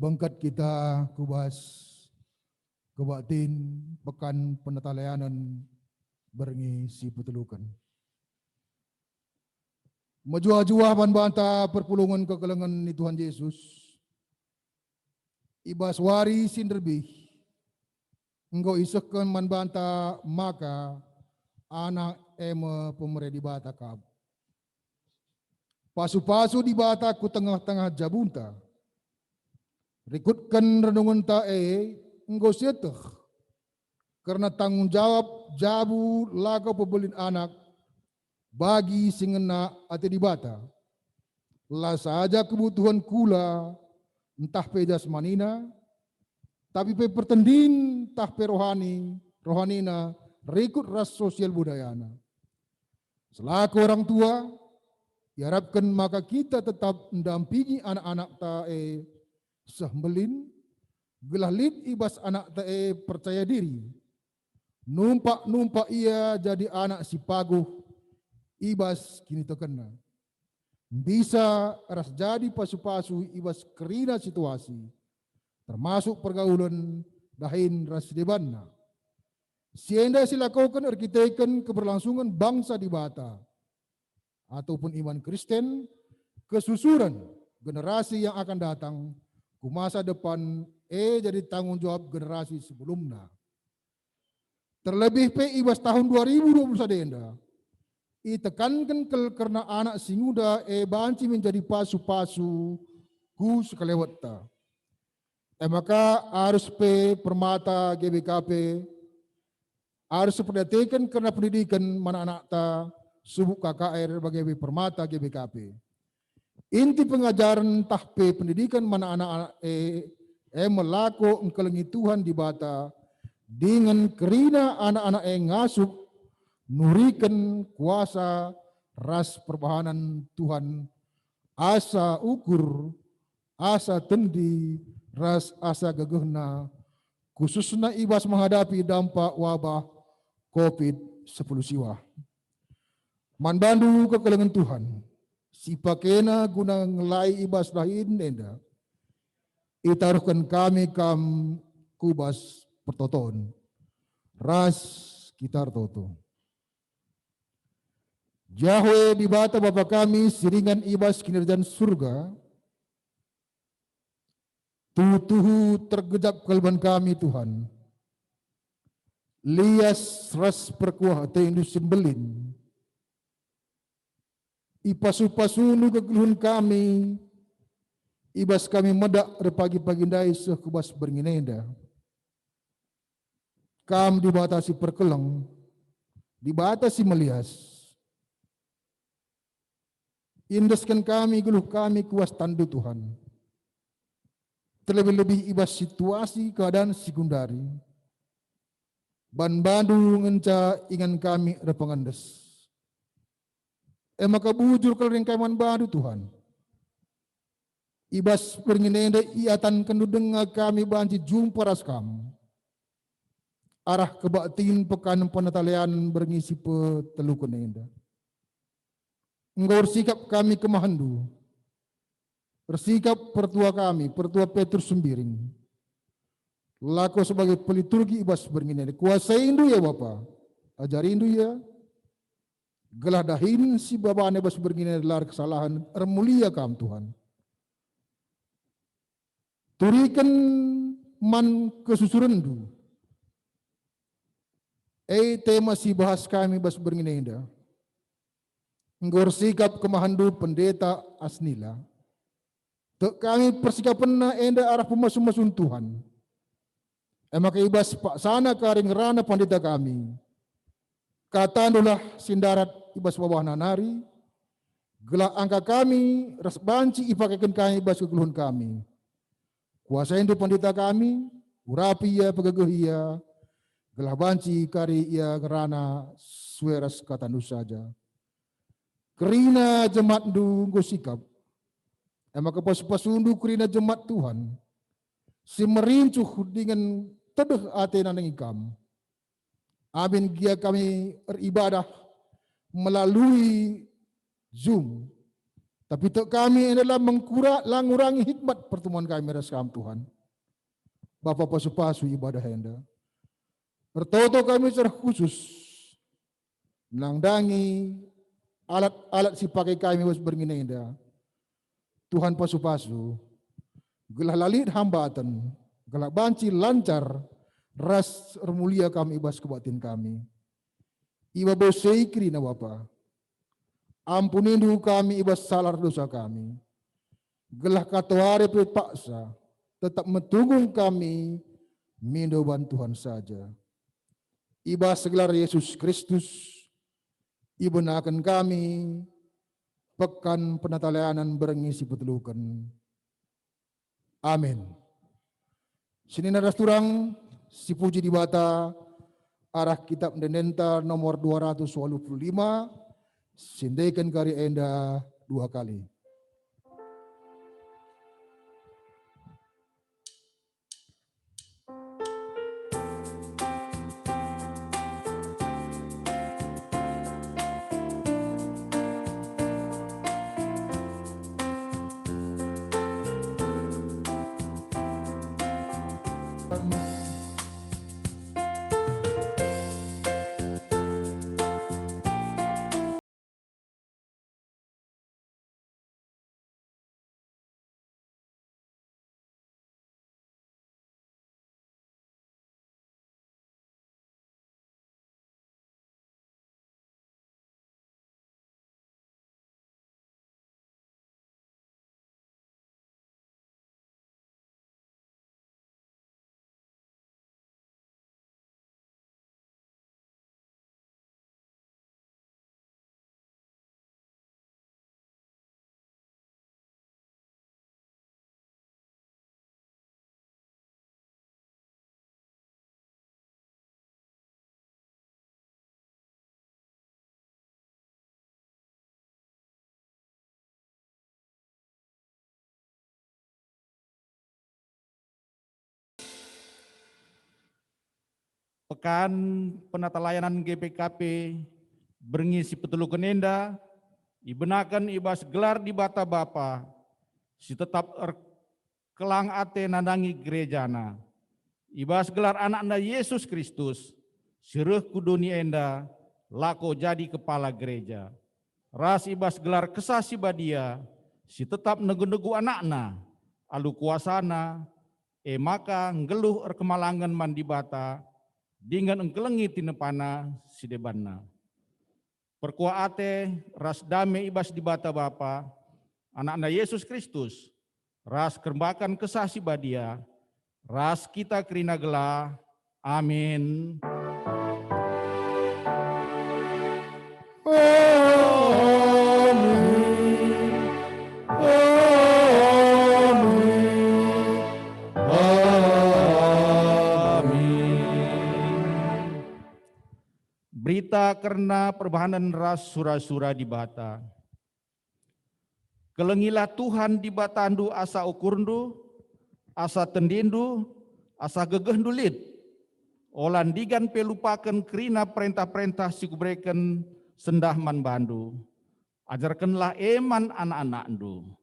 Bangkat kita kubas kebatin pekan penetalayanan berengi si putelukan. Majua-jua banta perpulungan kekelengan ni Tuhan Yesus. Ibas wari sinderbih. Engkau isakkan manbanta maka anak ema pemeredi bata kab. Pasu-pasu di bata ku tengah-tengah jabunta. Rikutkan renungan tae engkau sieteh. Karena tanggung jawab jabu laga pebelin anak bagi singena ati di bata. Lah saja kebutuhan kula entah pe jasmanina tapi pe pertendin entah pe rohanina rikut ras sosial budayana. Selaku orang tua diharapkan maka kita tetap mendampingi anak-anak tae sehmelin gelah lid ibas anak tae percaya diri. Numpak ia jadi anak si paguh ibas kini terkena. Bisa ras jadi pasu-pasu ibas kerina situasi. Termasuk pergaulan dahin ras debanna. Sienda silakukan arkiteken keberlangsungan bangsa di bata. Ataupun iman Kristen kesusuran generasi yang akan datang ke masa depan jadi tanggung jawab generasi sebelumnya. Terlebih pe ibas tahun 2021 enda. Itekankan karena anak singuda banci menjadi pasu-pasu ku sekalewata. Maka harus pe permata GBKP harus perhatikan karena pendidikan mana anak ta subuk KKR bagi permata GBKP. Inti pengajaran tahpe pendidikan mana anak-anak melaku engkelengi Tuhan di bata dengan kerina anak-anak ngasup nurikan kuasa ras perbahanan Tuhan asa ukur asa tendi ras asa gegehna khususnya ibas menghadapi dampak wabah COVID-19 siwa. Manbandu kekelengan Tuhan si pakena guna ngelai ibas lain enda itaruhkan kami kam kubas pertoton ras kitar toto. Yahweh di bata Bapa kami siringan ibas kinerjan surga. Tuhu tergejap kalban kami Tuhan. Lias ras perkuah te industri belin. Ipasu-pasunu kegeluhan kami. Ibas kami medak repagi-pagi dai sekubas beringinenda. Kam dibatasi perkelang. Dibatasi melias. Indeskan kami, geluh kami kuas tandu Tuhan. Terlebih-lebih ibas situasi keadaan sekundari. Ban bandu ngenca ingan kami repengandes. Maka bujur kelering kaiman bandu Tuhan. Ibas peringinenda iatan kendu dengar kami banci jumpa ras kamu. Arah kebaktiin pekan penetalian berngisi petelukun enda. Engkau bersikap kami kemahandu. Bersikap pertua kami, pertua Petrus Sembiring. Laku sebagai peliturgi ibas beringinenda. Kuasai indu ya Bapa. Ajari indu ya. Gelah dahin si Bapa ibas beringinenda lar kesalahan. Ermulia kam Tuhan. Turikan man kesusurendu. Tema si bahas kami ibas beringinenda. Engkau bersikap kemahandu pendeta Asnila. Kami persikapan na enda arah pemasun-masun Tuhan. Maka ibas pak sana karing rana pandita kami. Katandulah sindarat ibas bawah nanari. Gelak angka kami, ras banci ipakaikan kami ibas kegeluhan kami. Kuasa indu pandita kami, urapi ya pegagah ia. Gelah banci kari ia rana sueras katandu saja. Kerina jemaat du sikap. Maka pas-pasundu kerina jemaat Tuhan. Si merincuh dengan tedeh atena nang ikam. Amin gia kami beribadah melalui Zoom. Tapi tok kami adalah mengurangi hikmat pertemuan kami raskam Tuhan. Bapa pasu-pasu ibadah enda. Bertoto kami secara khusus menangdangi alat-alat si pakai kami was berngina enda. Tuhan pasu-pasu gelah lalit hambatan, gelah banci lancar ras mulia kami ibas kebatin kami. Iba bosei krina Bapa. Ampunindu kami ibas salar dosa kami. Gelah katuare paksa tetap metunggung kami mindo bantuan saja. Iba segelar Yesus Kristus ibenakan kami pekan penatalayanan berengisi petelukan. Amin. Sini naras turang si puji di bata arah kitab Denenta nomor 285 sindaikan kari enda 2 kali. Pekan penata layanan GPKP berngisi petelukan enda, ibenakan ibas gelar di bata Bapa, si tetap kelang ate nandangi gerejana. Ibas gelar anak-anak Yesus Kristus, sireh kuduni enda, lako jadi kepala gereja. Ras ibas gelar kesasi badia, si tetap negu-negu anakna, alu kuasana, maka ngeluh kemalangan mandi bata, dengan engkelengi tinepana si debanna. Perkua ate ras dame ibas di bata Bapa, anak-anak Yesus Kristus, ras kerbakan kesasi badia, ras kita kerina gela, amin. Berita karena perbahanan ras sura-sura di bata. Kelengilah Tuhan di batandu asa ukurndu, asa tendindu, asa gegehndu lid. Olan digan pelupakan kerina perintah-perintah si kubreken sendah man bandu. Ajarkanlah eman anak-anakndu.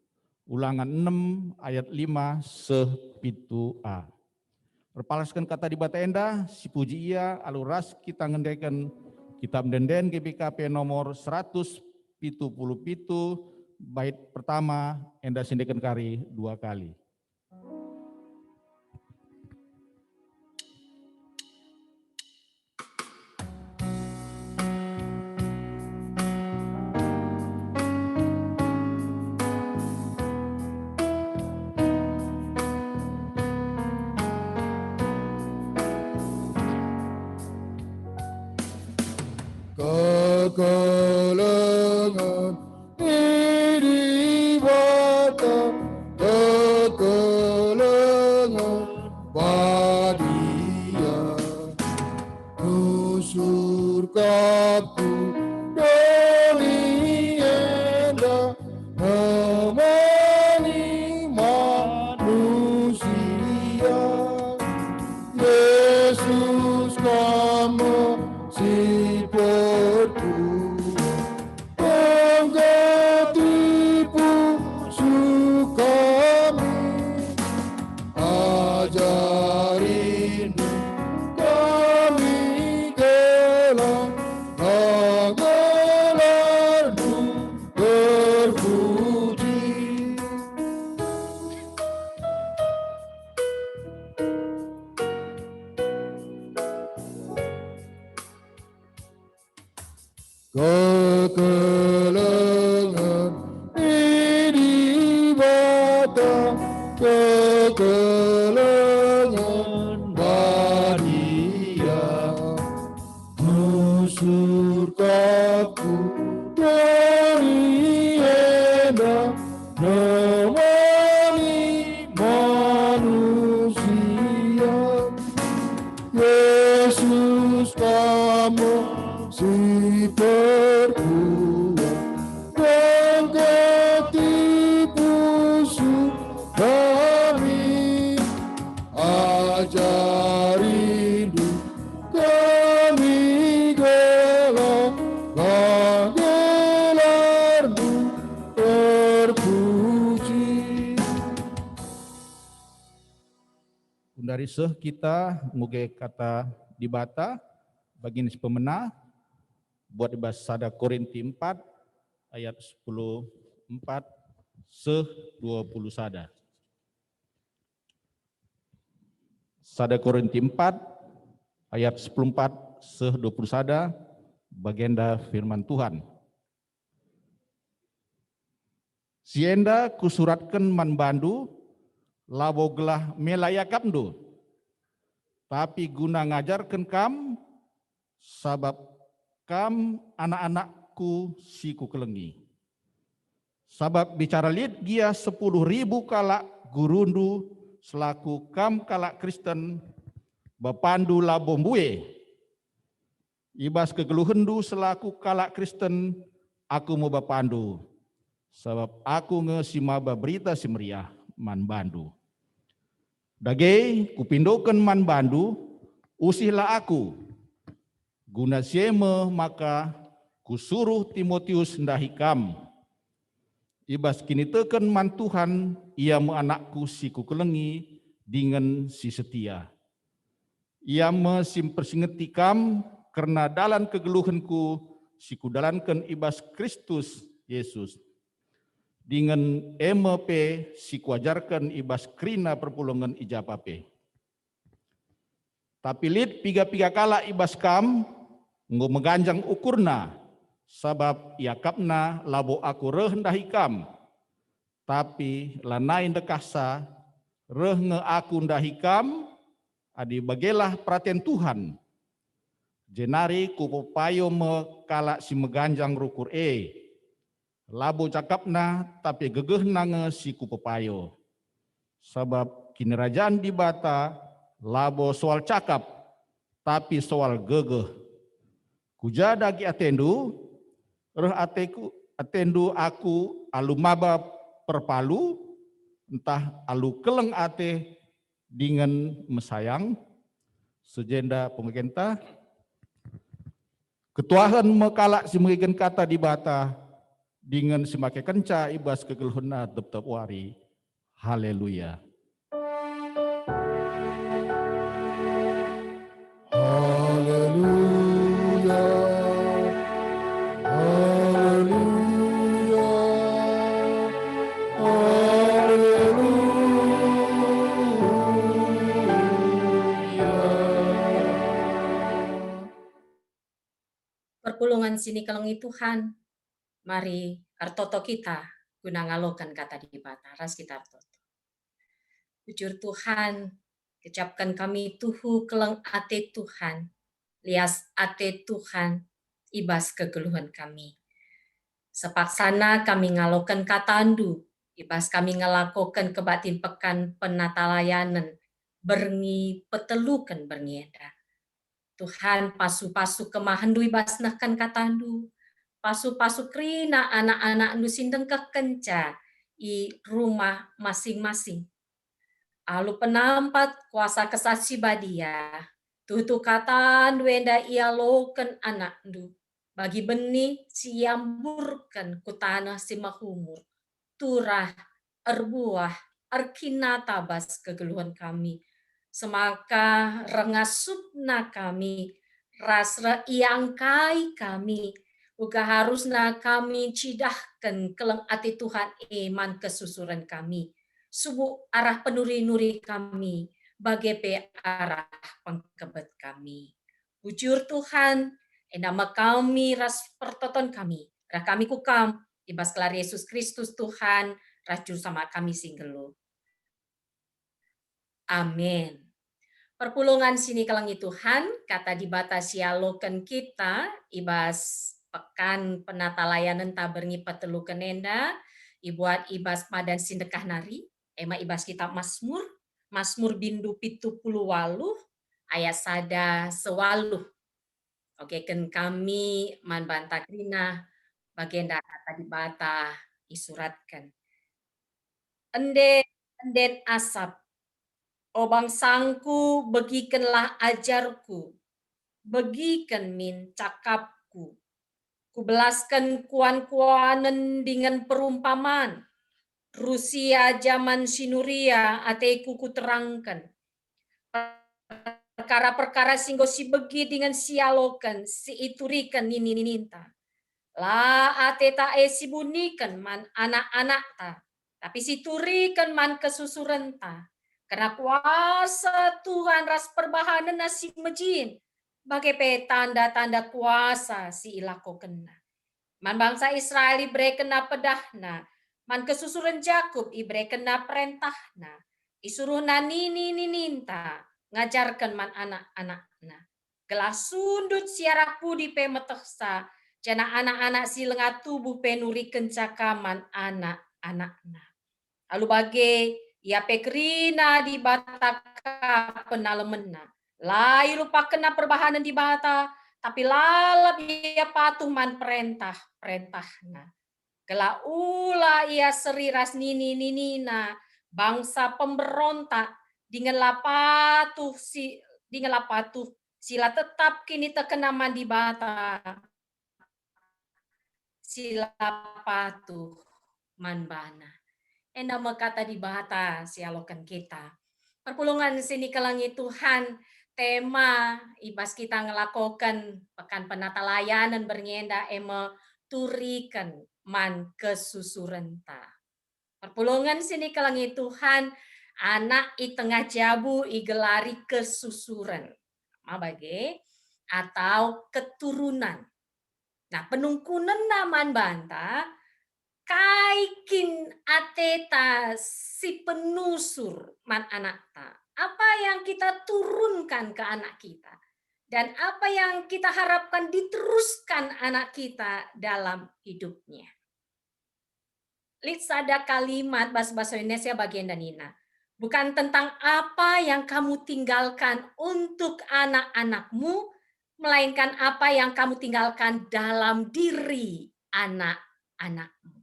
Ulangan 6 ayat 5 7a. Perpalaskan kata di bata enda, si puji ia aluras kita ngendaikan kitab denden GPKP nomor 177 bait pertama enda sindikan kari 2 kali. Kekelengan di bata, kekelengan ini bata kekelengan badia surgaku dari enda nemani manusia Yesus kamu si terkuat dan ketipu kami ajari kami gelarmu terpuji. Dari seh kita muge kata dibata bagian pemena buat dibahas sada Korinti 4 ayat 10 4 seh 20 sada. Sada Korinti 4 ayat 10 4 seh 20 sada bagenda firman Tuhan. Sienda kusuratkan man bandu labo gelah melayakapdu tapi guna ngajarkan kam sabab kam anak-anakku siku kelengi. Sabab bicara lid gia 10.000 kalak gurundu selaku kam kalak Kristen bapandu labombue. Ibas kegeluhendu selaku kalak Kristen aku mau bapandu. Sebab aku ngesimaba berita simriah man bandu. Dage kupindokan man bandu usihlah aku. Guna sieme maka kusuruh Timotius ndahikam. Ibas kini teken man Tuhan ia me anakku si kukelengi dengan si setia. Ia me simpersingeti kam karena dalan kegeluhanku si kudalankan ibas Kristus Yesus. Dengan MP si kuajarkan ibas krina perpulungan ijapape. Tapi lid piga-piga kala ibas kam nggo meganjang ukurna sabab yakapna labo aku rehendahi kam. Tapi lanain dekasa reh nge aku ndahi kam adi bagelah praten Tuhan. Jenari kupopayo me kala si meganjang rukur labo cakapna tapi gegeh nange si kupopayo. Sebab kinirajaan di bata labo soal cakap tapi soal gegeh. Kujadagi atendu reh atendu aku alumaba perpalu entah alu keleng ate dengan mesayang sejenda pemerintah ketuahan mekalak si mengikan kata di bata dengan semakai kenca ibas kegeluhna tetap wari. Haleluya. Haleluya. Haleluya. Perpulungan sini kelengi Tuhan, mari artoto kita guna ngalokan kata di bata ras kita artoto. Bujur Tuhan, kecapkan kami tuhu keleng ate Tuhan, lias ate Tuhan, ibas kegeluhan kami. Sepaksana kami ngalokan katandu, ibas kami ngelakokan kebatin pekan penatalayanan, berngi petelukan bernieda. Tuhan pasu-pasu kemahandu ibas nahkan katandu, pasu-pasu krina anak-anak nu sindeng kekenca i rumah masing-masing. Alu penampat kuasa kesaksi badia, tutu katan wenda ia loken anak du, bagi benih siamburkan ku tanah si mahumur, turah, erbuah, erkina tabas kegeluhan kami, semaka rengasupna kami, rasra iangkai kami, uga harusna kami cidahkan keleng ati Tuhan iman kesusuran kami. Subuh arah penuri-nuri kami, bagai pe arah pengkebet kami. Bujur Tuhan, nama kami ras pertoton kami. Ra kami kukam. Ibas kelar Yesus Kristus Tuhan. Raju sama kami singgelu. Amin. Perpulungan sini kelangi Tuhan, kata dibatasi alokan kita, ibas pekan penata layanan taberni petelu kenenda, ibuat ibas padan sindekah nari, ema ibas kitab Mazmur bindu pitu puluh waluh, ayat sada sewaluh. Oke, ken kami man banta krina, bagenda kata dibata isuratkan. Enden asap, o bangsangku, begikenlah ajarku, begiken min cakapku, kubelaskan kuan-kuanen dengan perumpamaan, Rusia zaman sinuria ateku kuterangkan, perkara-perkara singgo si begi dengan sialokan, si iturikan nini ninta, la ateta si bunikan man anak-anak ta, tapi si turikan man kesusuran ta. Karena kuasa Tuhan ras perbahanan nasi mejin. Bagai tanda-tanda kuasa si ilako kena. Man bangsa Israel ibre kena pedahna. Man kesusuran Jakub ibre kena perintahna. Isuruh nini ninta. Ngajarkan man anak-anakna. Gelas sundut siaraku di pemeteksa. Jana anak-anak si lengat tubuh penuri kencakaman anak-anakna. Lalu bagai ia pekrina di bataka penalemena. Lai lupa kena perbahanan di bata, tapi lalap ia patuh man perintahna. Kela ula ia seriras ninina, bangsa pemberontak, dengan lapatuh sila tetap kini terkena man di bata. Sila patuh man bana. Nama kata di bahata sialokan kita. Perpulungan sini kelangi Tuhan, tema ibas kita ngelakukan pekan penata layanan berngenda ema turikan man kesusurenta. Perpulungan sini kelangi Tuhan, anak i tengah jabu i gelari kesusuran. Mabage atau keturunan. Nah, penungkunan naman banta kaikin ateta si penusur man anakta. Apa yang kita turunkan ke anak kita dan apa yang kita harapkan diteruskan anak kita dalam hidupnya. Ada kalimat bahasa Indonesia bagian danina. Bukan tentang apa yang kamu tinggalkan untuk anak-anakmu, melainkan apa yang kamu tinggalkan dalam diri anak-anakmu.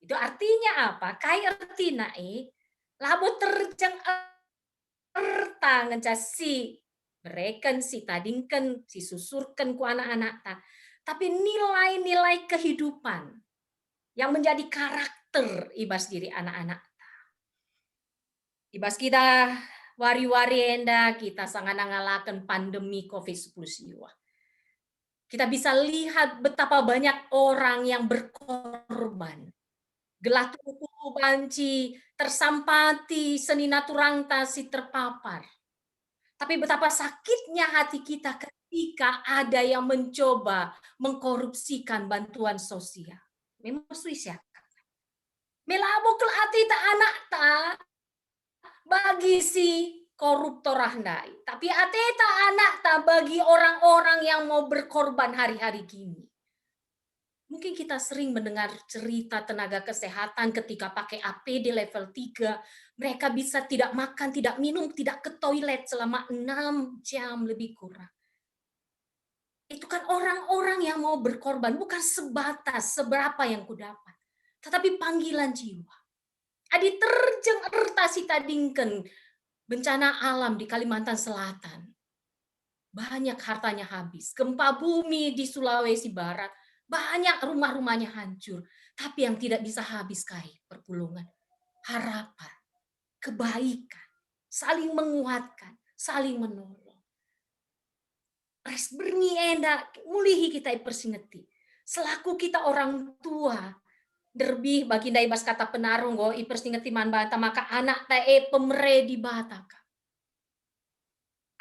Itu artinya apa? Kai artina labo terjang erta ngencasi bereken si tadingken si susurkan ku anak-anak ta. Tapi nilai-nilai kehidupan yang menjadi karakter ibas diri anak-anak ta. Ibas kita wari-wari enda kita sangat ngalakan pandemi COVID-19 siwa. Kita bisa lihat betapa banyak orang yang berkorban. Gelah tubuh banci, tersampati senina turangta si terpapar. Tapi betapa sakitnya hati kita ketika ada yang mencoba mengkorupsikan bantuan sosial. Memang suisya. Melabo kel hati ta anak ta bagi si koruptor handai. Tapi ateta anak ta bagi orang-orang yang mau berkorban hari-hari kini. Mungkin kita sering mendengar cerita tenaga kesehatan ketika pakai APD level 3, mereka bisa tidak makan, tidak minum, tidak ke toilet selama 6 jam lebih kurang. Itu kan orang-orang yang mau berkorban, bukan sebatas seberapa yang kudapat, tetapi panggilan jiwa. Adi terjeng ertasi tadingken bencana alam di Kalimantan Selatan. Banyak hartanya habis, gempa bumi di Sulawesi Barat, banyak rumah-rumahnya hancur. Tapi yang tidak bisa habis kai perpulungan. Harapan, kebaikan, saling menguatkan, saling menolong. Res berni enda, mulihi kita persingeti. Selaku kita orang tua, derbih bagi daibas kata penarung go ipersingeti man bata maka anak tae pemere di bata ka.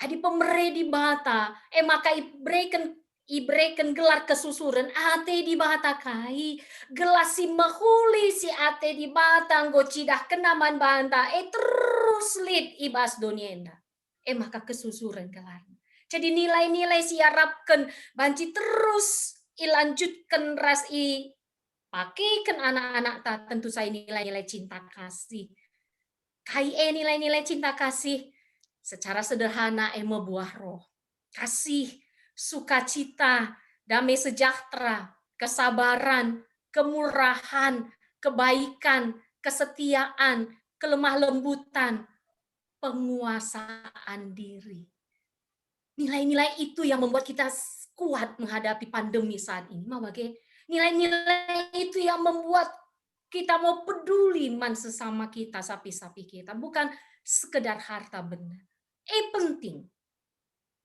Adi pemere di bata, maka ibreken Ibreken gelar kesusuran ate di bata kai gelas si mahuli si ate di batang gocidah kenaman banta terus lid ibas donienda maka kesusuran gelar. Jadi nilai-nilai si harapkan banci terus ilanjutkan ras i pakaikan anak-anak ta tentu saya nilai-nilai cinta kasih. Kai nilai-nilai cinta kasih secara sederhana buah roh. Kasih, sukacita, damai sejahtera, kesabaran, kemurahan, kebaikan, kesetiaan, kelemah lembutan, penguasaan diri. Nilai-nilai itu yang membuat kita kuat menghadapi pandemi saat ini. Nilai-nilai itu yang membuat kita mau peduli man sesama kita, sapi-sapi kita. Bukan sekedar harta benda. Penting.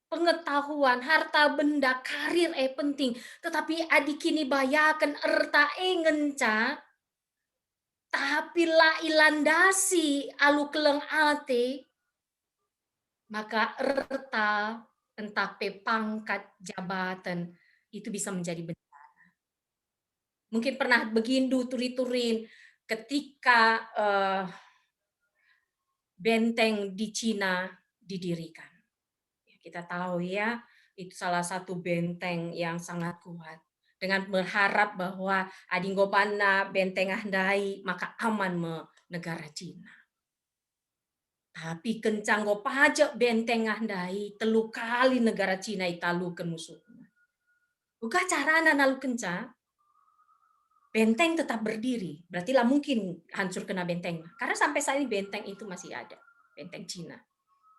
Pengetahuan, harta benda, karir penting. Tetapi adik kini bayakan erta ngenca. Tapi la ilandasi alu keleng ate. Maka erta entah pangkat jabatan itu bisa menjadi bencana. Mungkin pernah begindu turi-turin ketika benteng di Cina didirikan. Kita tahu ya, itu salah satu benteng yang sangat kuat. Dengan berharap bahwa adinggopana benteng ahdai maka aman me negara Cina. Tapi kencang go pajak benteng ahdai telu kali negara Cina italu ke musuhnya. Buka carana nalu kencang, benteng tetap berdiri. Berarti lah mungkin hancur kena benteng. Karena sampai saat ini benteng itu masih ada. Benteng Cina.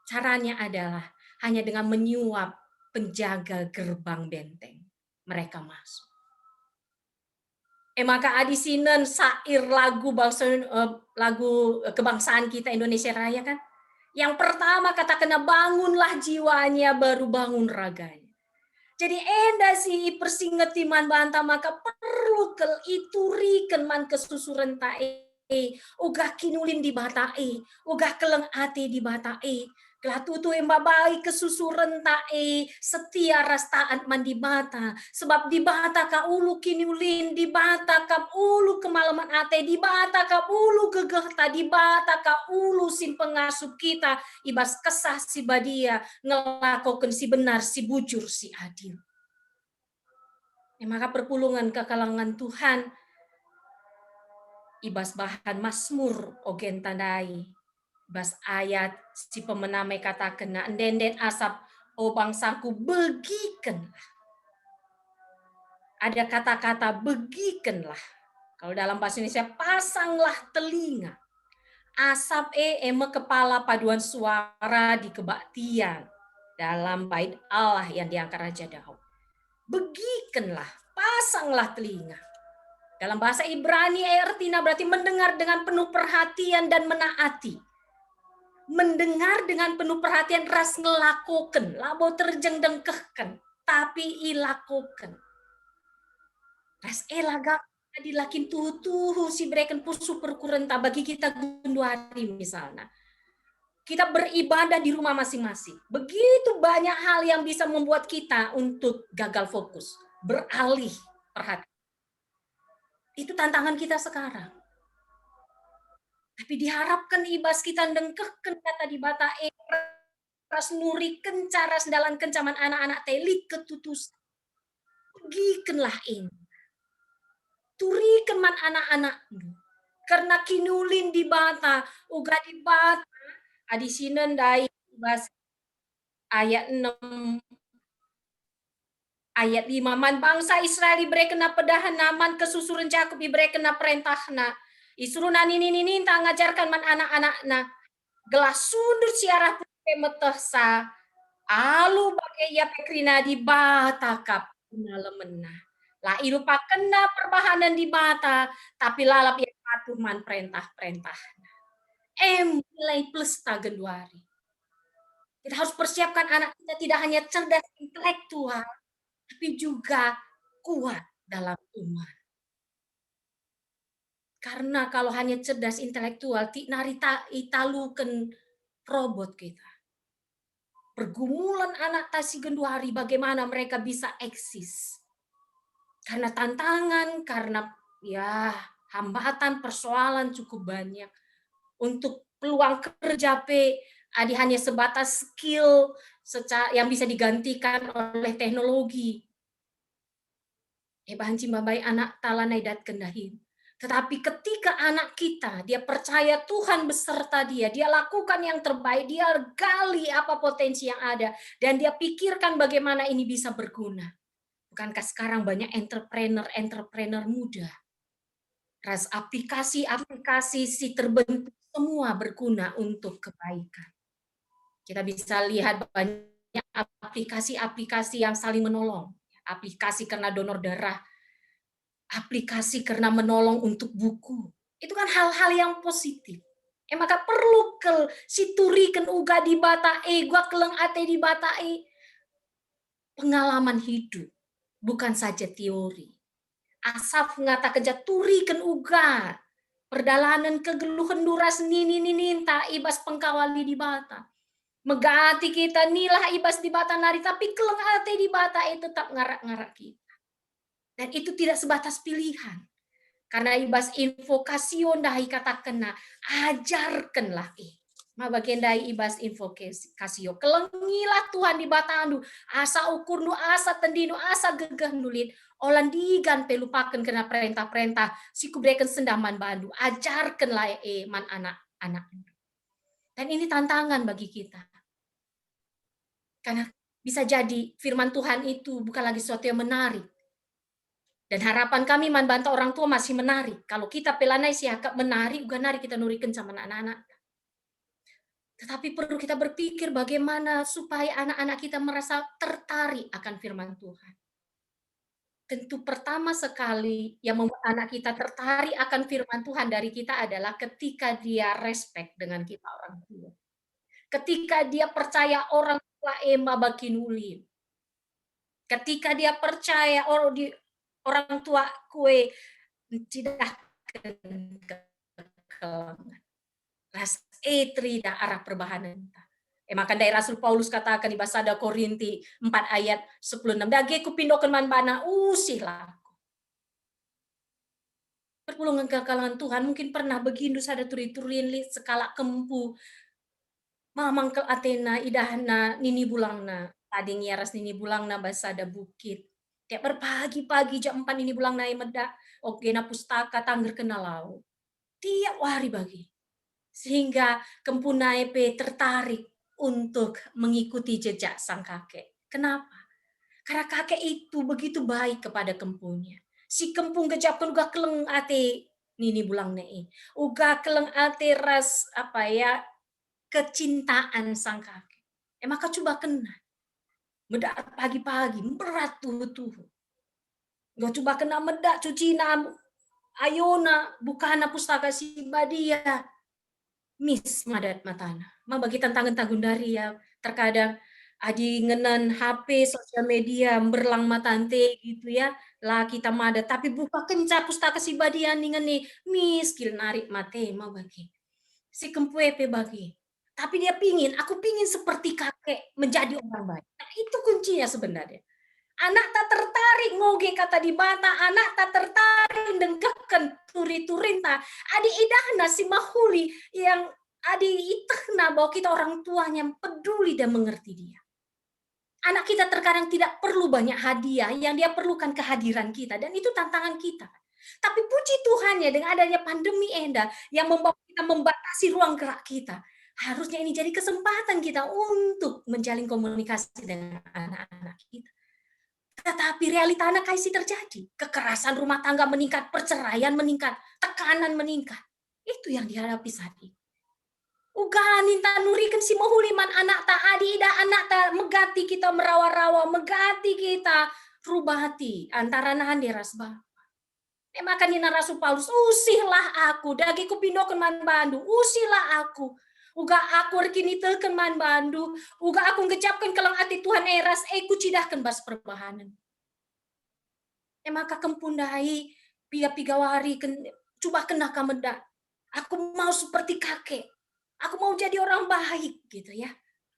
Caranya adalah hanya dengan menyuap penjaga gerbang benteng. Mereka masuk. Maka adisinen sair lagu bangsa lagu kebangsaan kita Indonesia Raya kan. Yang pertama kata kena bangunlah jiwanya baru bangun raganya. Jadi enda si persingetiman banta maka perlu kel ituriken man kesusuran tae ugah kinulin di batae ugah keleng ate di batae kelatutu embabai kesusuran tae setia rastaan man di bata sebab di bata ka ulu kinulin di bata ka ulu kemalaman ate di bata ka ulu gegehta di bata ka ulu sin pengasuh kita ibas kesah si badia ngelakokan si benar si bujur si adil. Maka perpulungan ke kalangan Tuhan ibas bahan Mazmur ogen tandai ibas ayat si pemenamai kata kena endenden asap o bangsaku begikenlah. Ada kata-kata begikenlah. Kalau dalam bahasa Indonesia pasanglah telinga. Asap eme kepala paduan suara di kebaktian dalam bait Allah yang diangkat Raja Daud. Begikenlah, pasanglah telinga. Dalam bahasa Ibrani artinya berarti mendengar dengan penuh perhatian dan menaati. Mendengar dengan penuh perhatian ras ngelakukan, labo terjeng dengkehkan, tapi ilakukan. Ras elagak dilakin tuh si breken pusu perkurenta bagi kita gundu hari misalnya. Kita beribadah di rumah masing-masing. Begitu banyak hal yang bisa membuat kita untuk gagal fokus, beralih perhatian. Itu tantangan kita sekarang. Tapi diharapkan ibas kita dengkehkan kata di bata ras nuri kencara sendalan kencaman anak-anak telik ketutus. Pergikanlah ini. Turikan man anak-anak. Karena kinulin di bata, uga di bata, adisinen dai ibas ayat 6 ayat 5 man bangsa Israel diberi kena pedahan naman kesusuran Jakub diberi kena perintahna isuruh nini ngajarkan man anak-anakna gelas sundur siarah putih metesa alu bagai ya pekrina di bata kap lemena lah irupa kena perbahanan di bata tapi lalap yang patuh man perintah-perintah mulai plus tagenduari kita harus persiapkan anak kita tidak hanya cerdas intelektual tapi juga kuat dalam iman. Karena kalau hanya cerdas intelektual, narita italukan robot kita. pergumulan anak tasi genduari bagaimana mereka bisa eksis. Karena tantangan, karena ya hambatan, persoalan cukup banyak. Untuk peluang kerja adi hanya sebatas skill yang bisa digantikan oleh teknologi. Bahanci babai anak talanai dat kendahin. Tetapi ketika anak kita, dia percaya Tuhan beserta dia lakukan yang terbaik, dia gali apa potensi yang ada, dan dia pikirkan bagaimana ini bisa berguna. Bukankah sekarang banyak entrepreneur muda? Ras aplikasi si terbentuk semua berguna untuk kebaikan. Kita bisa lihat banyak aplikasi-aplikasi yang saling menolong. Aplikasi karena donor darah, aplikasi karena menolong untuk buku. Itu kan hal-hal yang positif. Maka perlu si turiken uga di batae, gua keleng ate di batae. Pengalaman hidup, bukan saja teori. Asaf ngata keja turiken uga. Perdalanan kegeluhan duras nini ta ibas pengkawali di bata. Megati kita nilah ibas di bata nari, tapi keleng ate di bata itu tetap ngarak-ngarak kita. Dan itu tidak sebatas pilihan. Karena ibas invokasio dahi kata kena, ajarkanlah ma bagian dahi ibas invokasio. Kelengilah Tuhan di batandu, asa ukur nu asa tendinu, asa gegah nulit, olan digan pelupakan kena perintah-perintah, siku berikan sendaman bandu, ajarkanlah man anak-anak. Dan ini tantangan bagi kita. Karena bisa jadi firman Tuhan itu bukan lagi sesuatu yang menarik. Dan harapan kami bantu orang tua masih menarik. Kalau kita pelanai siakap menarik, juga nari kita nurikan sama anak-anak. Tetapi perlu kita berpikir bagaimana supaya anak-anak kita merasa tertarik akan firman Tuhan. Tentu pertama sekali yang membuat anak kita tertarik akan firman Tuhan dari kita adalah ketika dia respect dengan kita orang tua. Ketika dia percaya orang tua ema bakinuli. Ketika dia percaya orang tua kue tidak ras trida arah perbahanan. Maka dari Rasul Paulus katakan di Basada Korinti 4 ayat 16. Dage kupindokan man bana usihlah. Perpulungan kekalangan Tuhan mungkin pernah begindu sada turi-turin li sekala kempu. Mamang ke Athena idahna nini bulangna. Tadi ngiaras nini bulangna basada bukit. Tiap berpagi-pagi jam 4 ini bulang naik medak. Oke na pustaka tangger kenalau. Tiap hari bagi. Sehingga kempunai tertarik untuk mengikuti jejak sang kakek. Kenapa? Karena kakek itu begitu baik kepada kempunya. Si kempung gejapkan uga keleng ate nini bulang nei. Uga keleng ate ras kecintaan sang kakek. Maka coba kena. Medak pagi-pagi berat tuh. Gak coba kena medak cuci na ayona bukana pustaka si badia. Miss madat matana. Ma bagi tantangan tagundari ya. Terkadang adi ngenen HP, sosial media, berlang matante gitu ya. Lah kita madat. Tapi buka kenca pustaka si badia ningen nih. Miss kil narik mate ma bagi. Si kempuepe bagi. Tapi dia aku pingin seperti kakek menjadi orang baik. Nah, itu kuncinya sebenarnya. Anak tak tertarik ngoge kata di bata, anak tak tertarik dengkekan turi-turinta. Adi idahna si mahuli yang adi itahna bahwa kita orang tuanya yang peduli dan mengerti dia. Anak kita terkadang tidak perlu banyak hadiah, yang dia perlukan kehadiran kita. Dan itu tantangan kita. Tapi puji Tuhannya dengan adanya pandemi yang membawa kita membatasi ruang gerak kita. Harusnya ini jadi kesempatan kita untuk menjalin komunikasi dengan anak-anak kita. Tetapi realita anak kaisi terjadi. Kekerasan rumah tangga meningkat, perceraian meningkat, tekanan meningkat. Itu yang dihadapi saat ini. Uganin ta nurikan si mahuliman anak ta adida anak ta megati kita merawa-rawa, megati kita rubati antara nahan deras ba. Maka nina Rasul Paulus, usihlah aku, dagi kupindokan man bandu, usihlah aku. Uga aku rekini teken man bandu, uga aku ngecapkan kelang hati Tuhan eras, kucidahkan bas perbahanan. Maka kempundai, piga-piga wari, coba kena kameda. Aku mau seperti kakek, aku mau jadi orang baik gitu ya.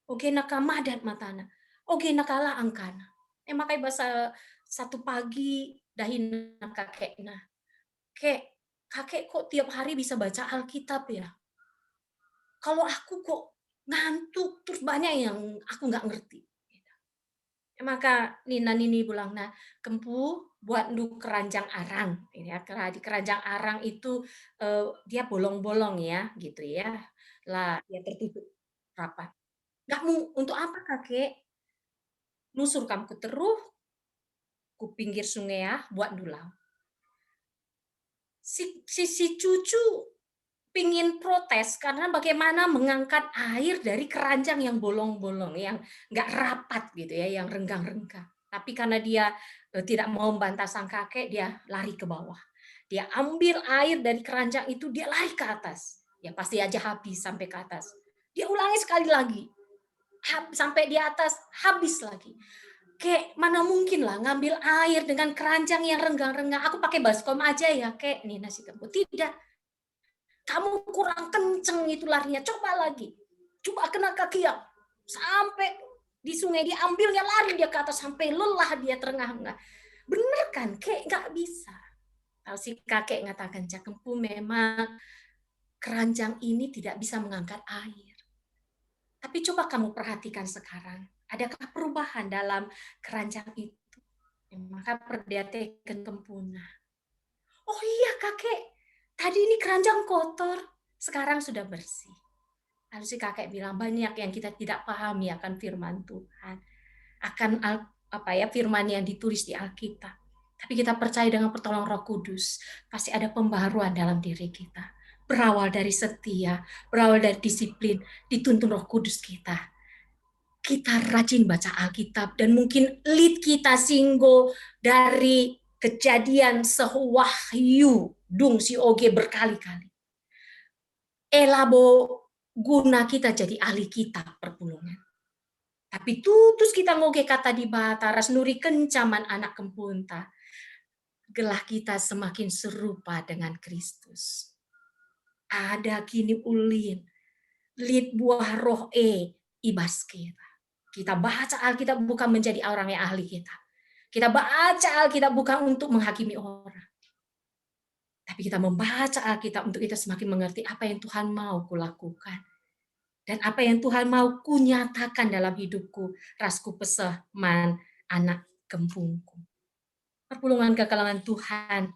Oke naka madat matana. Oke nakala angkana. Makai bahasa satu pagi dahin kakekna. Kakek kok tiap hari bisa baca Alkitab ya? Kalau aku kok ngantuk, terus banyak yang aku nggak ngerti. Maka Nina Nini bilang, nah Kempu buat ndu keranjang arang. Ya, di keranjang arang itu dia bolong-bolong ya, gitu ya. Lah, dia tertutup rapat. Nggak mau, untuk apa kakek? Nusur kamu ke teruh, ku pinggir sungai ya, buat dulau. Si cucu pingin protes karena bagaimana mengangkat air dari keranjang yang bolong-bolong, yang nggak rapat gitu ya, yang renggang-renggang. Tapi karena dia tidak mau membantah sang kakek, dia lari ke bawah. Dia ambil air dari keranjang itu, dia lari ke atas. Ya pasti aja habis sampai ke atas. Dia ulangi sekali lagi. Sampai di atas, habis lagi. Kek, mana mungkin lah ngambil air dengan keranjang yang renggang-renggang. Aku pakai baskom aja ya, kek. Nih nasi Kempu. Tidak, kamu kurang kenceng itu larinya, coba lagi. Coba kena kaki ya. Sampai di sungai dia ambilnya lari dia ke atas sampai lelah dia terengah-engah. Bener kan? Kayak nggak bisa. Tahu si kakek ngatakan, Cak Kempu memang keranjang ini tidak bisa mengangkat air. Tapi coba kamu perhatikan sekarang, adakah perubahan dalam keranjang itu? Maka perdiatekan Kempuna. Oh iya kakek, tadi ini keranjang kotor, sekarang sudah bersih. Lalu si kakek bilang, banyak yang kita tidak pahami akan firman Tuhan, akan firman yang ditulis di Alkitab. Tapi kita percaya dengan pertolongan Roh Kudus, pasti ada pembaharuan dalam diri kita. Berawal dari setia, berawal dari disiplin, dituntun Roh Kudus kita. Kita rajin baca Alkitab, dan mungkin lead kita singgo dari kejadian sewahyu dung si oge berkali-kali. Elabo guna kita jadi ahli kitab perpulungan. Tapi tutus kita ngoge kata di bata, ras nuri kencaman anak Kempunta. Gelah kita semakin serupa dengan Kristus. Ada kini ulin, lid buah roh ibas kita. Kita baca Alkitab bukan menjadi orang yang ahli kita. Kita baca Alkitab bukan untuk menghakimi orang. Tapi kita membaca Alkitab untuk kita semakin mengerti apa yang Tuhan mau kulakukan. Dan apa yang Tuhan mau kunyatakan dalam hidupku, rasku peseh man anak Kempungku. Perpulungan kekalangan Tuhan,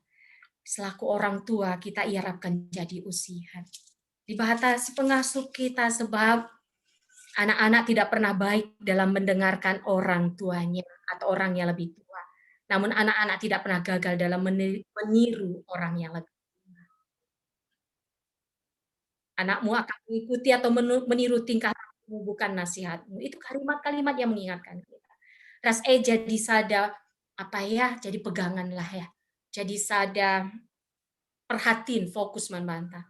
selaku orang tua kita iarapkan jadi usihan. Dibatasi pengasuh kita sebab anak-anak tidak pernah baik dalam mendengarkan orang tuanya atau orang yang lebih tua. Namun anak-anak tidak pernah gagal dalam meniru orang yang lebih tua. Anakmu akan mengikuti atau meniru tingkah lakumu, bukan nasihatmu. Itu kalimat-kalimat yang mengingatkan kita. Ras jadi sada jadi pegangan lah ya. Jadi sada perhatiin, fokus membantah.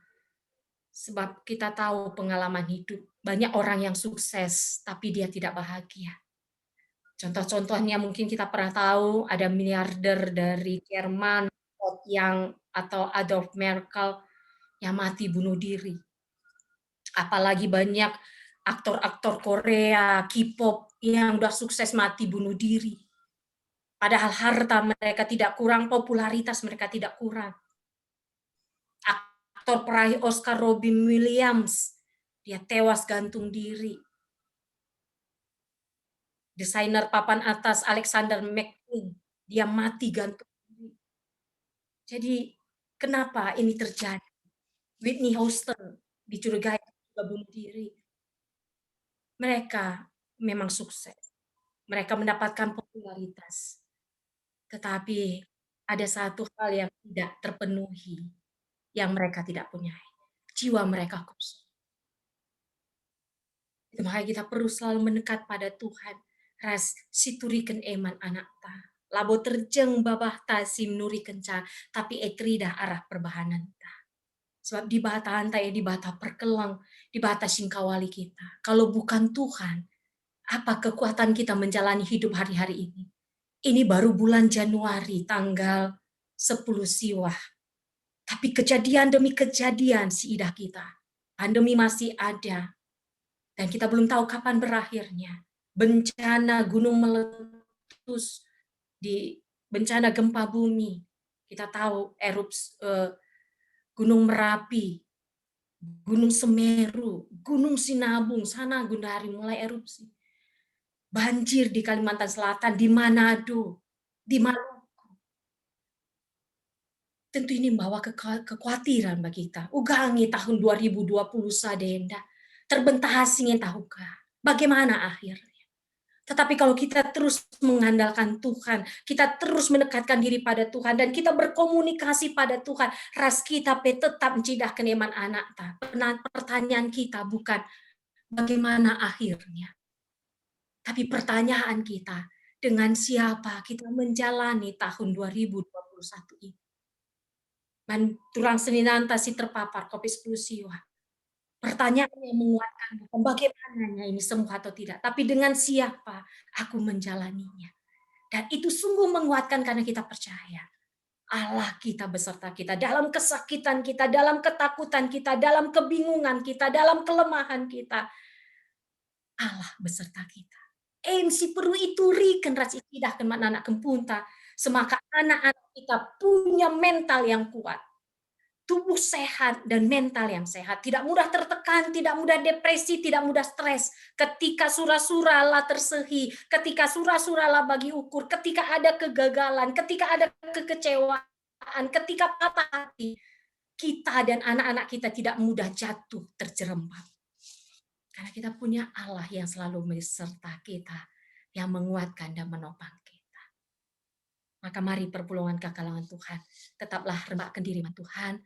Sebab kita tahu pengalaman hidup, banyak orang yang sukses tapi dia tidak bahagia. Contoh-contohnya mungkin kita pernah tahu ada miliarder dari Jerman atau Adolf Merkel yang mati bunuh diri. Apalagi banyak aktor-aktor Korea, K-pop yang udah sukses mati bunuh diri. Padahal harta mereka tidak kurang, popularitas mereka tidak kurang. Aktor peraih Oscar Robin Williams, dia tewas gantung diri. Desainer papan atas Alexander McQueen, dia mati gantung diri. Jadi kenapa ini terjadi? Whitney Houston dicurigai juga bunuh diri. Mereka memang sukses. Mereka mendapatkan popularitas. Tetapi ada satu hal yang tidak terpenuhi, yang mereka tidak punya. Jiwa mereka kosong. Makanya kita perlu selalu mendekat pada Tuhan. Ras situriken eman anak ta. Labo terjeng babah ta sim nuri kenca, tapi etrida arah perbahanan ta. Sebab di bata hantai, di bata perkelang, di bata singkawali kita. Kalau bukan Tuhan, apa kekuatan kita menjalani hidup hari-hari ini? Ini baru bulan Januari, tanggal 10 Siwah. Tapi kejadian demi kejadian siidah kita. Pandemi masih ada. Dan kita belum tahu kapan berakhirnya. Bencana gunung meletus, bencana gempa bumi. Kita tahu erupsi Gunung Merapi, Gunung Semeru, Gunung Sinabung, sana Gundari mulai erupsi. Banjir di Kalimantan Selatan, di Manado, di Maluku. Tentu ini membawa kekhawatiran bagi kita. Ugangi tahun 2020 sadenda. Terbentah asing yang tahukah. Bagaimana akhirnya? Tetapi kalau kita terus mengandalkan Tuhan, kita terus mendekatkan diri pada Tuhan, dan kita berkomunikasi pada Tuhan, ras kita tetap mencidah keneman anak ta. Pertanyaan kita bukan bagaimana akhirnya, tapi pertanyaan kita, dengan siapa kita menjalani tahun 2021 ini. Man turang seninanta si terpapar COVID-19 siwa. Pertanyaan yang menguatkan, bukan bagaimananya ini sembuh atau tidak, tapi dengan siapa aku menjalaninya. Dan itu sungguh menguatkan karena kita percaya Allah kita beserta kita dalam kesakitan kita, dalam ketakutan kita, dalam kebingungan kita, dalam kelemahan kita. Allah beserta kita. Si perlu iturikan ras itidah anak kempunta, semaka anak-anak kita punya mental yang kuat. Tubuh sehat dan mental yang sehat, tidak mudah tertekan, tidak mudah depresi, tidak mudah stres. Ketika surah-surah lah tersehi, ketika surah-surah lah bagi ukur, ketika ada kegagalan, ketika ada kekecewaan, ketika patah hati, kita dan anak-anak kita tidak mudah jatuh terjerembab. Karena kita punya Allah yang selalu beserta kita, yang menguatkan dan menopang kita. Maka mari perpulungan kekalangan Tuhan, tetaplah rebakkan diri Tuhan.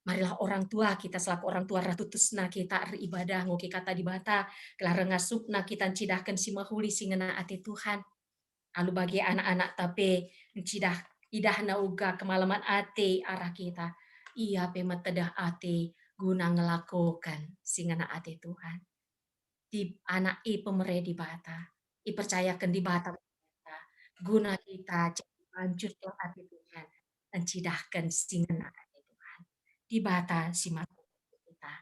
Marilah orang tua kita selaku orang tua ratu tusna kita ibadah ngoki kata di bata kelah rengasupna kita cidahkan si mahuli singena ati Tuhan. Lalu bagi anak-anak tapi cidah idahna uga kemalaman ati arah kita. Ia pemetedah ati guna ngelakukan singena ati Tuhan. Di anak pemere di bata, percayakan di bata guna kita hancur ati Tuhan dan cidahkan singena di bata si mata kita.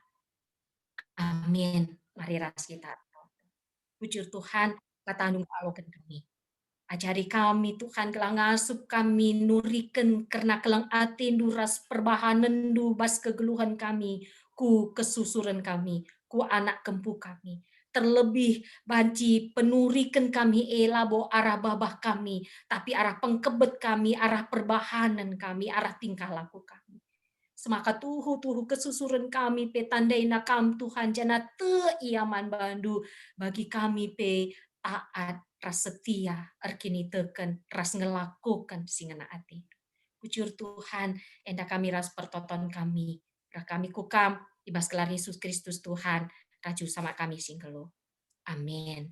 Amin. Mari ras kita. Puji Tuhan, kata nung alokan kami. Ajari kami Tuhan kelang ngasup kami, nuriken karena kelang atin duras perbahanan du bas kegeluhan kami, ku kesusuran kami, ku anak kempu kami. Terlebih banci penurikan kami elabo arah babah kami, tapi arah pengkebet kami, arah perbahanan kami, arah tingkah laku kami. Semaka tuhu kesusuran kami pe tandai nakam Tuhan jana te iaman bandu bagi kami pe taat ras setia arkini teken ras ngelakukan singena ati. Pucur Tuhan enda kami ras pertoton kami kami kukam ibas kelar Yesus Kristus Tuhan raju sama kami singgelo. Amin.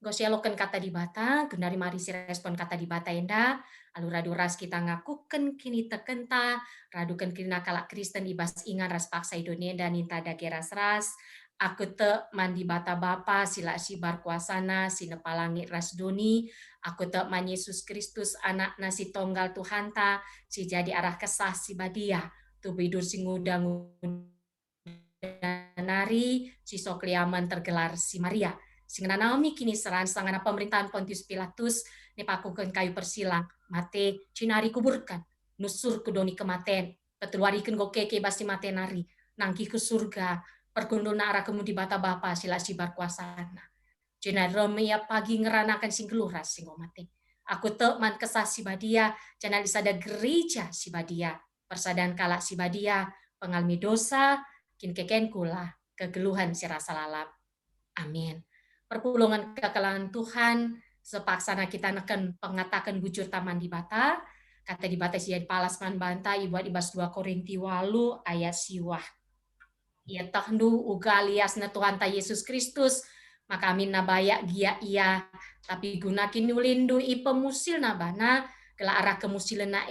Gosialokan kata di bata, gendari mari si respon kata di bata enda, alu radu ras kita ngakuken kini tekenta, radukan kini nakala Kristen ibas ingan ras paksa idonia dan ninta dage ras, aku te mandi bata bapa sila si bar kuasana, si nepalangi ras doni, aku te man Yesus Kristus anak nasi tonggal Tuhanta, si jadi arah kesah si badia, tu bidur si ngudang nari, si sokliaman tergelar si Maria. Singana Naomi kini seran sangana pemerintahan Pontius Pilatus nepakukan kayu persilang mate cinari kuburkan nusur kudoni kematen peteluarikan gokeke basi mate nari nangki ke surga perkunduna arah kemudi bata bapa sila sibar kuasana cinari romea pagi ngeranakan sing keluras sing mate aku te man kesah si badia jangan disada gereja si badia persadaan kalak si badia pengalmi dosa kin keken kula kegeluhan si rasa lalap amin. Perpulungan kekalangan Tuhan, sepaksana kita neken pengatakan bujur taman di bata, kata di bata siya palas man banta, ibuat ibas 2 Korinti 8 ayat siwah. Ia tahdu uga alias na Tuhan ta Yesus Kristus, maka amin nabaya gia ia, tapi gunakin nulindu ipemusil nabana, kela arah kemusilan na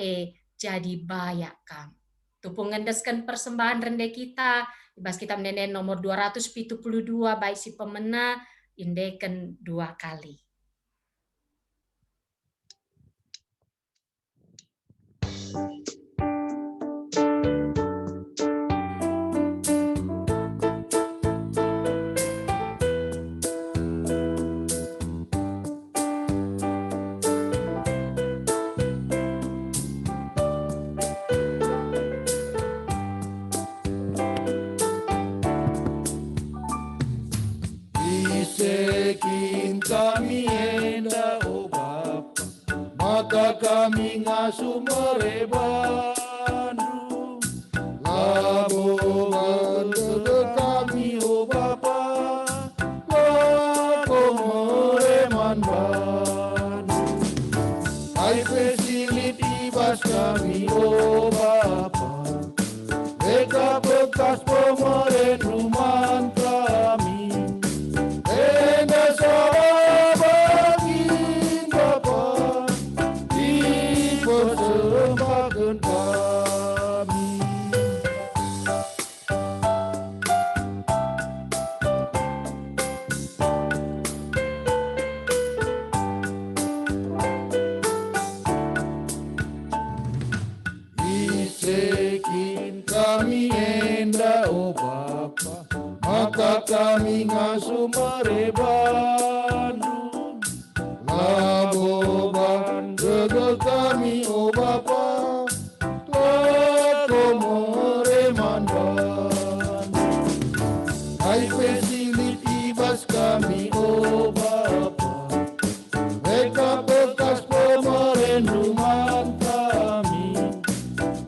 jadi bayak kam. Tupung ngendeskan persembahan rende kita, ibas kita menenen nomor 272 baik si pemena, indeken 2 kali. Isekin kami enda o Bapa, maka kami ngasuh merebandu. Laboban kami o Bapa, lako mereman bandu. Hai pesilit ibas kami o Bapa, mereka bekas pemerintahan kami. Enda sahabat Bapa, dipersembahkan kami. Isekin kami enda o Bapa, maka kami ngasuh merebandu. Laboban jaga kami o Bapa, lako mereman bandu. Hai pesilit ibas kami o Bapa, mereka bekas pemerintahan kami.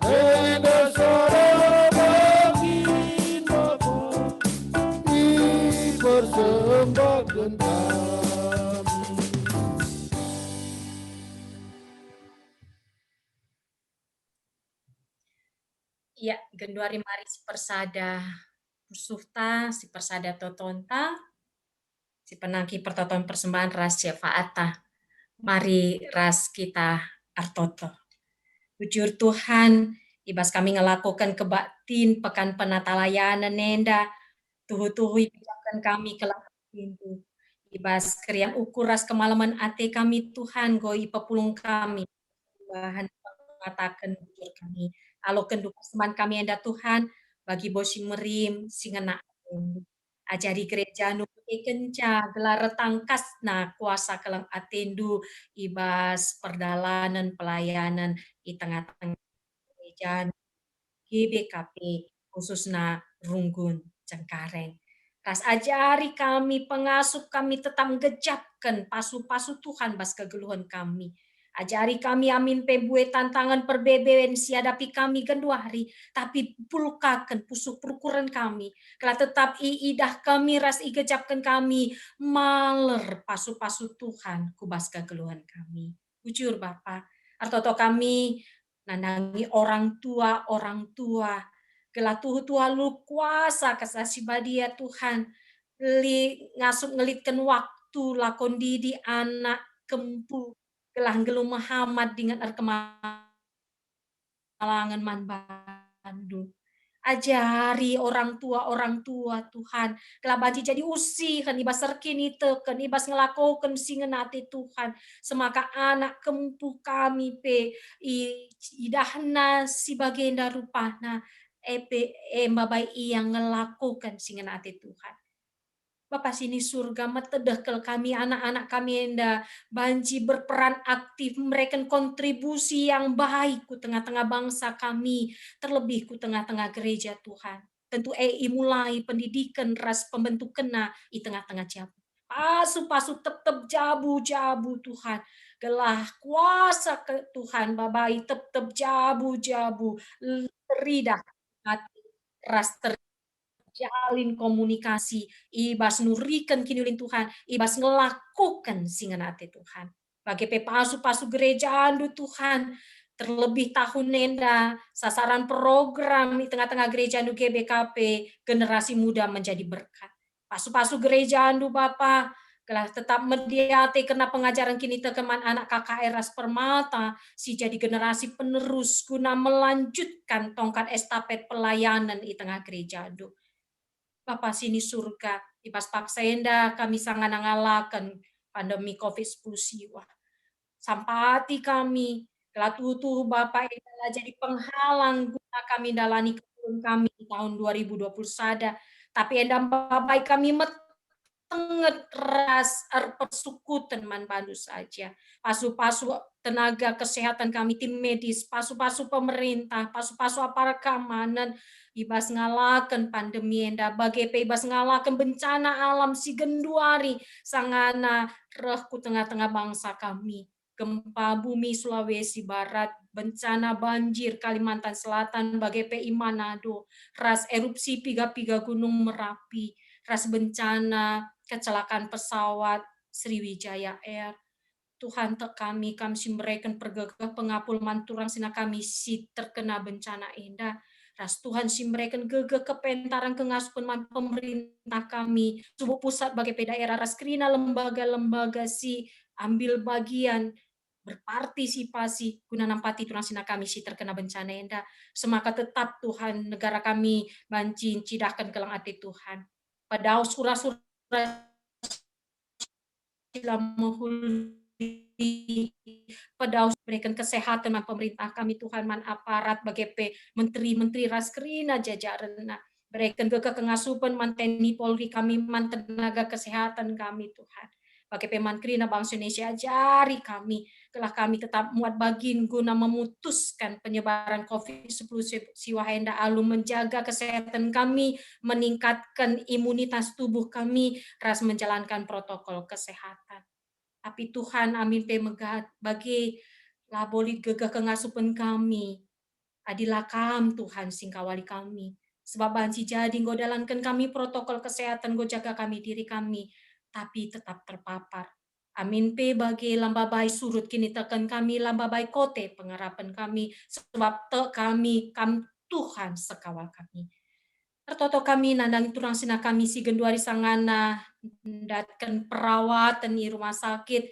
Enda sahabat Bapa, dipersembahkan kami. Ya, genduari mari si persada Pusufta, si persada Totonta, si penangki pertoton persembahan ras syafaata. Mari ras kita artoto. Bujur Tuhan, ibas kami ngelakukan kebaktin pekan penata layanan nenda, tuhu-tuhu ibijakan kami kelak pintu. Ibas krian ukuras kemalaman ate kami Tuhan, goi pepulung kami, bahan mengatakan bujur kami. Alokan duka seman kami enda Tuhan, bagi bosi merim, singena ajari gereja nu kenca gelar tangkasna kuasa kelang atendu ibas perdalanan pelayanan di tengah-tengah gereja GBKP khususna Runggun Cengkareng. Ras ajari kami pengasuh kami tetap menggejapkan pasu-pasu Tuhan bas kegeluhan kami. Ajari kami amin pebue tantangan perbebeen siadapi kami kedua hari, tapi pulkakan pusuk perukuran kami. Kalau tetap iidah kami ras igejapkan kami, maler pasu-pasu Tuhan kubas kegeluhan kami. Jujur Bapak, artoto kami nanangi orang tua, gelah Tuhan lu kuasa kasasi badia Tuhan, ngasup ngelitkan waktu lakon didi anak kempu, gelah gelu Muhammad dengan kemalangan man Bandung. Ajari orang tua Tuhan. Gelah baji jadi usi kan ibas serkin itu kan ibas ngelakokan singenati Tuhan. Semaka anak kempu kami pe idahna si bagenda rupana babai yang ngelakukan singenati Tuhan. Bapa sini surga metedekel kami anak-anak kami enda banji berperan aktif memberikan kontribusi yang baik ku tengah-tengah bangsa kami terlebih ku tengah-tengah gereja Tuhan. Tentu mulai pendidikan ras pembentukan di tengah-tengah jabu. Pasu-pasu tetap jabu-jabu Tuhan. Gelah kuasa ke Tuhan babai tetap jabu-jabu teridah hati ras jalin komunikasi, ibas nurikan kinulin Tuhan, ibas ngelakukan singenate Tuhan. Bagi pasu-pasu gereja andu Tuhan, terlebih tahun nenda, sasaran program di tengah-tengah gereja andu GBKP, generasi muda menjadi berkat. Pasu-pasu gereja andu Bapa, kelah tetap mediate kena pengajaran kini tekeman anak KKR Ras Permata, si jadi generasi penerus guna melanjutkan tongkat estafet pelayanan di tengah gereja andu. Bapa sini surga, ibas paksenda kami sangat ngalakan pandemi COVID-19 siwa. Sampati kami, telah tutuh Bapak adalah jadi penghalang guna kami dalani kebun kami di tahun 2020 sada. Tapi endam Bapak kami tenget ras persukutan man bandu saja. Pasu-pasu tenaga kesehatan kami, tim medis, pasu-pasu pemerintah, pasu-pasu aparat keamanan, ibas ngalakan pandemi enda bagi ibas ngalakan bencana alam si genduari sangana rehku tengah-tengah bangsa kami. Gempa bumi Sulawesi Barat, bencana banjir Kalimantan Selatan, bagai PI Manado, ras erupsi piga-piga Gunung Merapi, ras bencana kecelakaan pesawat Sriwijaya Air. Tuhan kami simbrekan pergagah pengapul manturang sina kami si terkena bencana indah. Ras Tuhan simbrekan gegah kepentaran kengasupan man pemerintah kami. Subuh pusat bagi daerah ras kerina lembaga-lembaga si ambil bagian berpartisipasi guna nampati turang sina kami si terkena bencana indah. Semaka tetap Tuhan negara kami bancin cidahkan kelang ati Tuhan. Padahal surah-surah sila pada berikan kesehatan man pemerintah kami Tuhan man aparat bagi menteri-menteri ras kerina jajaran berikan kengasupan man TNI Polri kami man tenaga kesehatan kami Tuhan bagi peman kerina bangsa Indonesia ajari kami telah kami tetap muat bagin guna memutuskan penyebaran COVID-19 siwahenda alu menjaga kesehatan kami meningkatkan imunitas tubuh kami ras menjalankan protokol kesehatan. Tapi Tuhan amin pe megat bagi labolit gegah kengasupan kami. Adilah kam Tuhan singkawali kami. Sebab banci jadi nggodalankan kami protokol kesehatan go jaga kami diri kami. Tapi tetap terpapar. Amin pe bagi lambabai surut kini tekan kami lambabai kote pengharapan kami. Sebab te kami kam Tuhan sekawal kami. Tertoto kami nandang turang sina kami si genduari sangana datkan perawatan di rumah sakit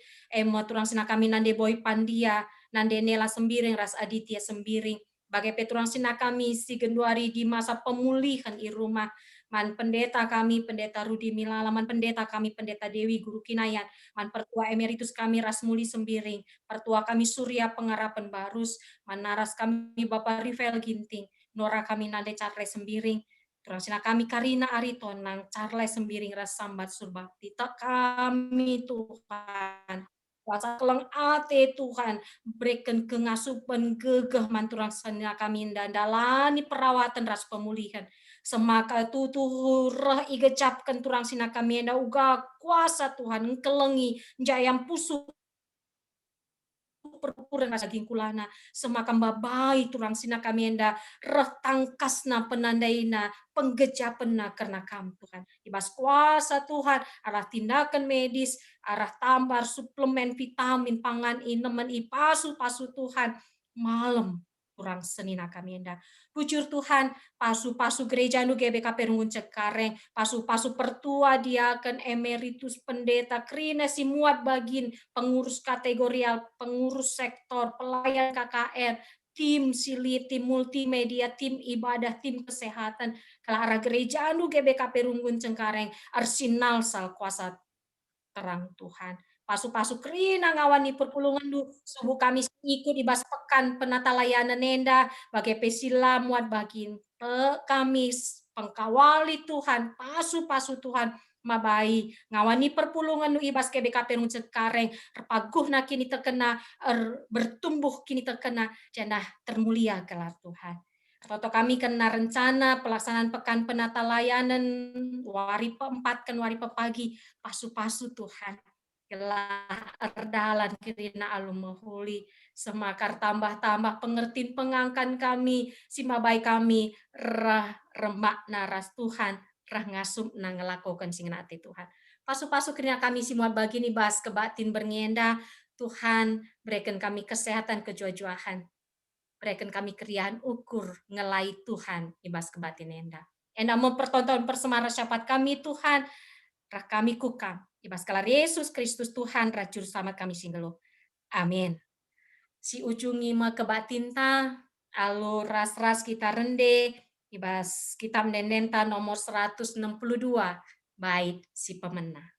turang sina kami nande boy pandia nande nela sembiring ras aditya sembiring bagai peturang sina kami si genduari di masa pemulihan di rumah man pendeta kami pendeta Rudi Milala man pendeta kami pendeta Dewi Guru Kinayan man pertua emeritus kami ras muli sembiring pertua kami Surya Pengharapan Barus man naras kami Bapak Rivel Ginting Nora kami nande Charles sembiring Turang sina kami Karina Aritonang, Charles Sembiring ras sambat surbakti. Tak kami Tuhan. Kuasa kelang ate Tuhan. Berikan kengasupan gegah manturang sina kami dandalani perawatan ras pemulihan. Semaka tuturah igecapkan turang sina kami enda uga kuasa Tuhan. Kelengi jayam pusu perpura saging kulana semakam babai turang sina kami enda reh tangkasna penandaina penggejapena karena kam Tuhan ibas kuasa Tuhan arah tindakan medis arah tambar suplemen vitamin pangan inemen ipasu pasu Tuhan malam kurang senina kami enda bujur Tuhan pasu-pasu gereja nu GBKP Rungun Cekareng pasu-pasu pertua diaken emeritus pendeta krina si muat bagin pengurus kategorial pengurus sektor pelayan KKR tim sili tim multimedia tim ibadah tim kesehatan kelara gereja nu GBKP Rungun Cengkareng arsinal sal kuasa terang Tuhan pasu-pasu kerina ngawani perpulungan du subuh kami ikut ibas pekan penata layanan nenda bagai pesila muat bagin kami pengkawali Tuhan pasu-pasu Tuhan mabai ngawani perpulungan nu ibas GBKP Rungun Cekareng repaguh na kini terkena bertumbuh kini terkena janah termulia gelar Tuhan atau kami kena rencana pelaksanaan pekan penata layanan wari peempat kan wari pepagi pasu-pasu Tuhan gelah erdalan kirina alum mahuli semakar tambah-tambah pengertiin pengangkan kami simabai kami rah remak naras Tuhan rah ngasup na ngelakukan sing ati Tuhan pasu-pasu kirina kami semua bagini bahas kebatin berngenda Tuhan berikan kami kesehatan kejua-juahan berikan kami keriaan ukur ngelai Tuhan ibas kebatin enda mempertonton persemara syafaat kami Tuhan rah kami kukam ibas kalar Yesus Kristus Tuhan rajur selamat kami singgelo amin si ujungi ma kebatinta alu ras-ras kita rende ibas kita mendendenta nomor 162 bait si pemenang.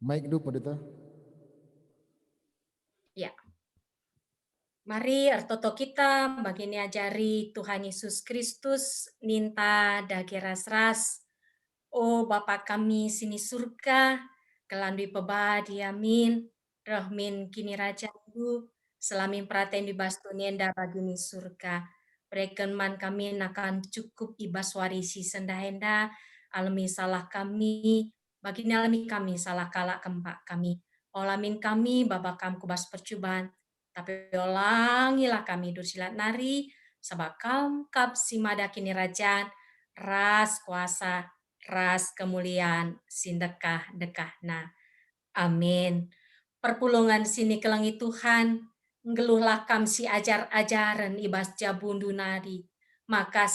Mic dulu pendeta. Ya. Mari ertoto kita bagini ajari Tuhan Yesus Kristus ninta dage ras-ras. O Bapa kami sini surga, kelandui pebadi amin, rahmin kini rajaku, selamin praten di bastu nienda bagini surga. Prekenman kami akan cukup ibas warisi sendahenda, alami salah kami, bagini alami kami salah kalak kempak kami. Olamin kami Bapa kam kubas percobaan, tapi olangilah kami dursilat nari, sabakam kap simada kini rajaan, ras kuasa, ras kemuliaan sindekah dekahna. Amin. Perpulungan sini kelangi Tuhan, ngeluhlah kam si ajar-ajaran ibas jabundu nari. Maka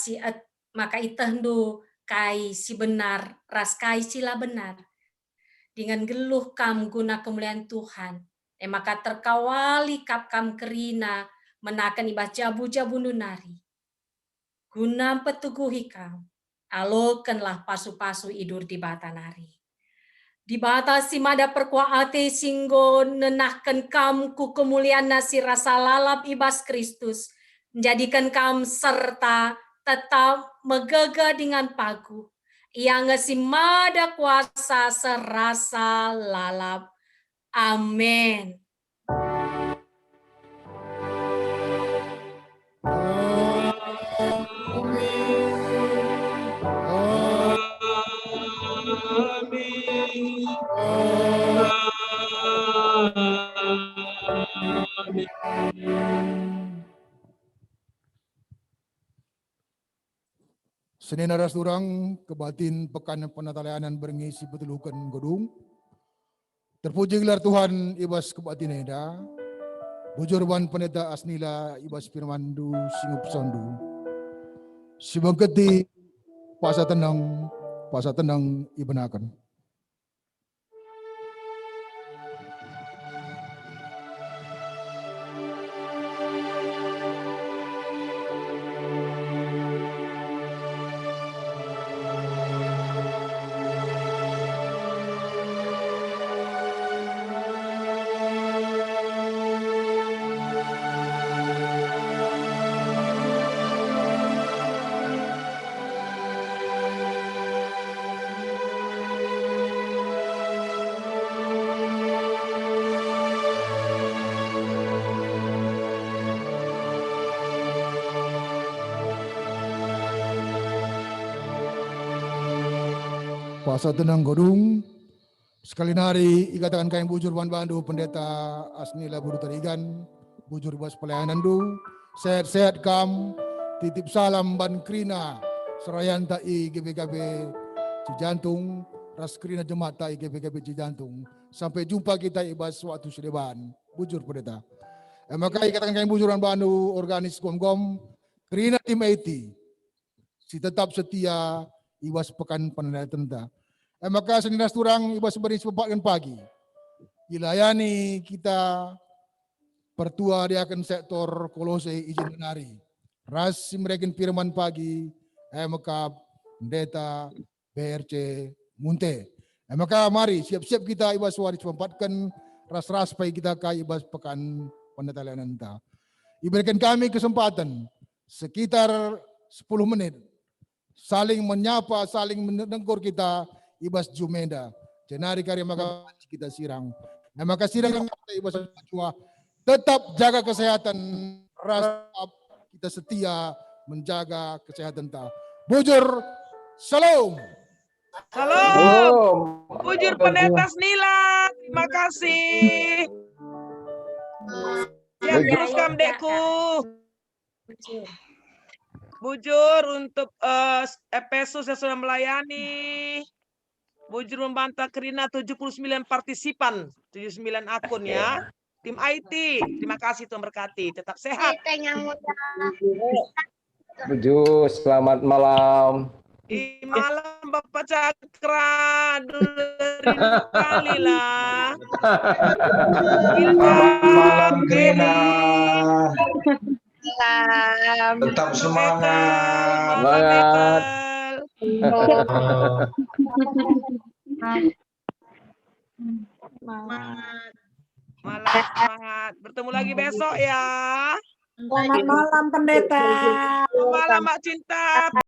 itahdu kai si benar, ras kai sila benar. Dengan geluh kam guna kemuliaan Tuhan. Maka terkawali kap kam kerina menakan ibas jabu-jabundu nari. Guna petuguhi kam. Alokanlah pasu-pasu idur di bata nari. Di bata si mada perkuaate singgo nenahkan kam ku kemuliaan nasi rasa lalap ibas Kristus. Menjadikan kam serta tetap megega dengan pagu. Yang si mada kuasa serasa lalap. Amin. Senin aras durang kebatin pekan penatalayanan berngisi betulukan gedung. Terpuji gelar Tuhan ibas kebatin eda. Bujurban pendeta asnila ibas firmandu singup sandu. Sibangketi pasa tenang ibenakan. Pasa tenang gedung. Sekali nari ikatakan kain bujur ban bandu pendeta asnila buru terigan. Bujur bas pelayanan du. Sehat-sehat kam. Titip salam ban krina. Serayan tai GBKB Cijantung. Ras krina jemaat tai GBKB Cijantung. Sampai jumpa kita ibas waktu sedeban. Bujur pendeta. Maka ikatakan kain bujur ban bandu organis gom-gom. Krina tim 80. Si tetap setia ibas pekan penandaan tenta. Maka Senin turang ibas beri sepapatkan pagi. Dilayani kita pertua dia akan sektor Kolose izin menari. Ras mereka firman pagi. Maka pendeta BRC Munte. Maka mari siap-siap kita ibas waris sepapatkan ras-ras supaya kita kai ibas pekan penandaan tenta. Diberikan kami kesempatan sekitar 10 menit. Saling menyapa, saling menegur kita ibas jumenda. Jenari karya maka kita sirang. Maka sirang ibas jua. Tetap jaga kesehatan. Rasa kita setia menjaga kesehatan ta. Bujur, salam. Salam. Bujur pendeta Nila. Terima kasih. Ya, teruskan dekku. Bujur untuk Efesus yang sudah melayani. Bujur membantah Kerina 79 partisipan, 79 akun ya. Tim IT, terima kasih Tuhan berkati. Tetap sehat. Bujur, selamat malam. Malam Bapak Cakra, rindu kali lah. Malam Kerina. Malam. Tetap semangat. Semangat. Semangat. Semangat. Bertemu lagi besok ya. Selamat malam, Pendeta. Selamat malam, Mbak Cinta.